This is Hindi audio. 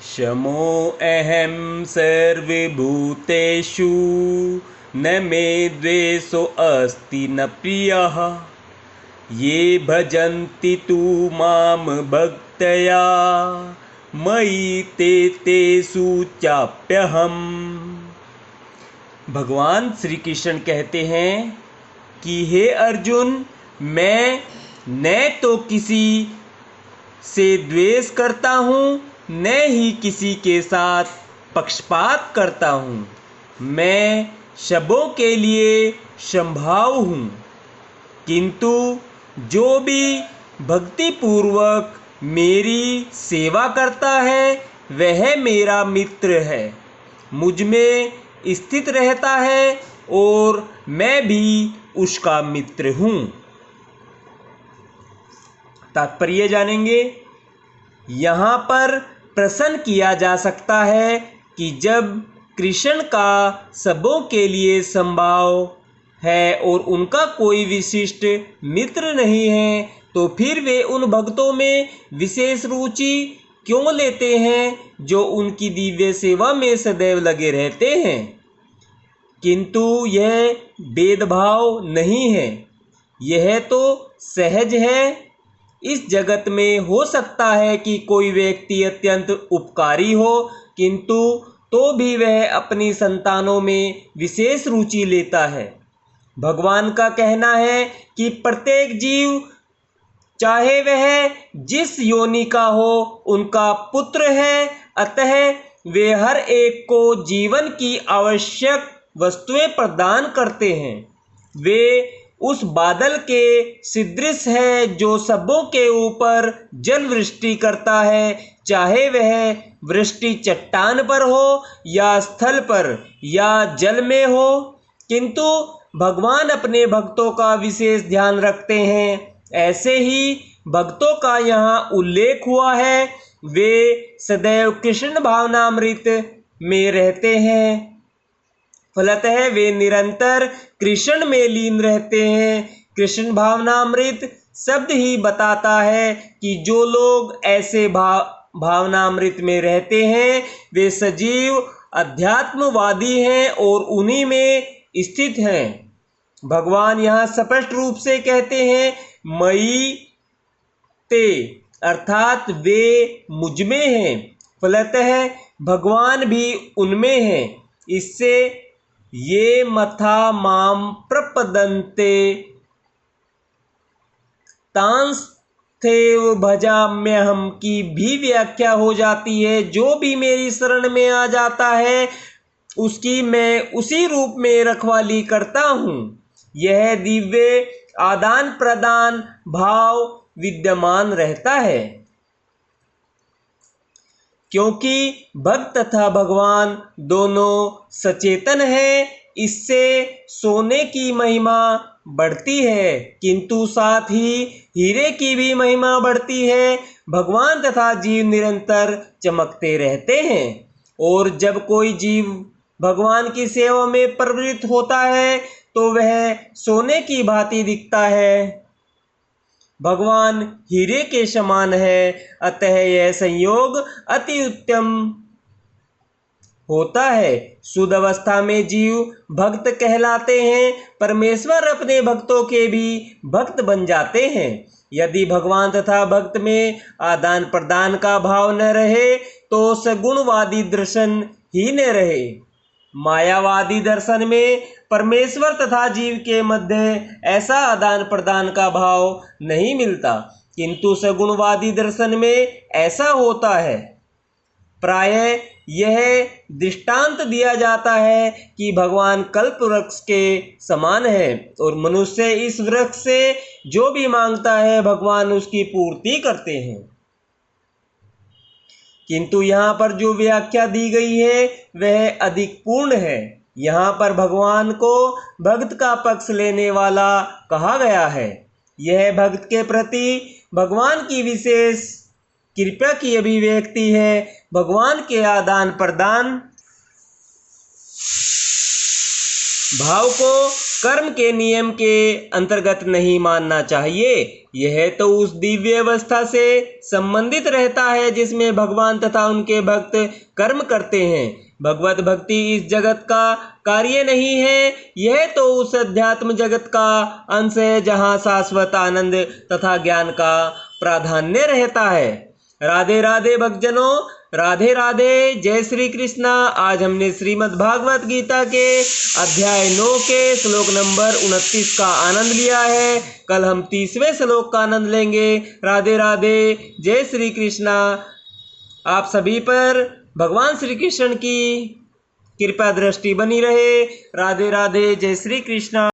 शमो अहं सर्वभूतेषु न मे द्वेषो अस्ति न प्रियः। ये भजन्ति तु मां भक्त्या मयि ते तेषु चाप्यहम्। भगवान श्री कृष्ण कहते हैं कि हे अर्जुन, मैं न तो किसी से द्वेष करता हूँ न ही किसी के साथ पक्षपात करता हूँ। मैं सबों के लिए समभाव हूँ, किंतु जो भी भक्तिपूर्वक मेरी सेवा करता है वह मेरा मित्र है, मुझ में स्थित रहता है और मैं भी उसका मित्र हूँ। तात्पर्य जानेंगे। यहाँ पर प्रश्न किया जा सकता है कि जब कृष्ण का सबों के लिए समभाव है और उनका कोई विशिष्ट मित्र नहीं है, तो फिर वे उन भक्तों में विशेष रुचि क्यों लेते हैं जो उनकी दिव्य सेवा में सदैव लगे रहते हैं। किंतु यह भेदभाव नहीं है, यह तो सहज है। इस जगत में हो सकता है कि कोई व्यक्ति अत्यंत उपकारी हो, किंतु तो भी वह अपनी संतानों में विशेष रुचि लेता है। भगवान का कहना है कि प्रत्येक जीव, चाहे वह जिस योनि का हो, उनका पुत्र है। अतः वे हर एक को जीवन की आवश्यक वस्तुएं प्रदान करते हैं। वे उस बादल के सदृश है जो सबों के ऊपर जल वृष्टि करता है, चाहे वह वृष्टि चट्टान पर हो या स्थल पर या जल में हो। किंतु भगवान अपने भक्तों का विशेष ध्यान रखते हैं। ऐसे ही भक्तों का यहाँ उल्लेख हुआ है। वे सदैव कृष्ण भावनामृत में रहते हैं, फलतः वे निरंतर कृष्ण में लीन रहते हैं। कृष्ण भावनामृत शब्द ही बताता है कि जो लोग ऐसे भावनामृत में रहते हैं वे सजीव अध्यात्मवादी हैं और उन्हीं में स्थित हैं। भगवान यहाँ स्पष्ट रूप से कहते हैं मयि ते, अर्थात वे मुझ में हैं, फलतः भगवान भी उनमें हैं। इससे ये मथा माम प्रपदन्ते तांस्थेव भजाम्यहम की भी व्याख्या हो जाती है। जो भी मेरी शरण में आ जाता है उसकी मैं उसी रूप में रखवाली करता हूँ। यह दिव्य आदान प्रदान भाव विद्यमान रहता है, क्योंकि भक्त तथा भगवान दोनों सचेतन हैं। इससे सोने की महिमा बढ़ती है, किंतु साथ ही हीरे की भी महिमा बढ़ती है। भगवान तथा जीव निरंतर चमकते रहते हैं, और जब कोई जीव भगवान की सेवा में प्रवृत्त होता है तो वह सोने की भांति दिखता है। भगवान हीरे के समान है, अतः यह संयोग अति उत्तम होता है। शुद्ध अवस्था में जीव भक्त कहलाते हैं। परमेश्वर अपने भक्तों के भी भक्त बन जाते हैं। यदि भगवान तथा भक्त में आदान प्रदान का भाव न रहे तो सगुणवादी दर्शन ही न रहे। मायावादी दर्शन में परमेश्वर तथा जीव के मध्य ऐसा आदान प्रदान का भाव नहीं मिलता, किंतु सगुणवादी दर्शन में ऐसा होता है। प्रायः यह दृष्टांत दिया जाता है कि भगवान कल्प वृक्ष के समान है और मनुष्य इस वृक्ष से जो भी मांगता है भगवान उसकी पूर्ति करते हैं। किंतु यहाँ पर जो व्याख्या दी गई है वह अधिक पूर्ण है। यहाँ पर भगवान को भक्त का पक्ष लेने वाला कहा गया है। यह भक्त के प्रति भगवान की विशेष कृपा की अभिव्यक्ति है। भगवान के आदान प्रदान भाव को कर्म के नियम के अंतर्गत नहीं मानना चाहिए। यह तो उस दिव्य अवस्था से संबंधित रहता है, जिसमें भगवान तथा उनके भक्त कर्म करते हैं। भगवत भक्ति इस जगत का कार्य नहीं है, यह तो उस अध्यात्म जगत का अंश है जहाँ शाश्वत आनंद तथा ज्ञान का प्राधान्य रहता है। राधे राधे भक्तजनों, राधे राधे, जय श्री कृष्णा। आज हमने श्रीमद् भागवत गीता के अध्याय 9 के श्लोक नंबर 29 का आनंद लिया है। कल हम 30वें श्लोक का आनंद लेंगे। राधे राधे, जय श्री कृष्णा। आप सभी पर भगवान श्री कृष्ण की कृपा दृष्टि बनी रहे। राधे राधे, जय श्री कृष्णा।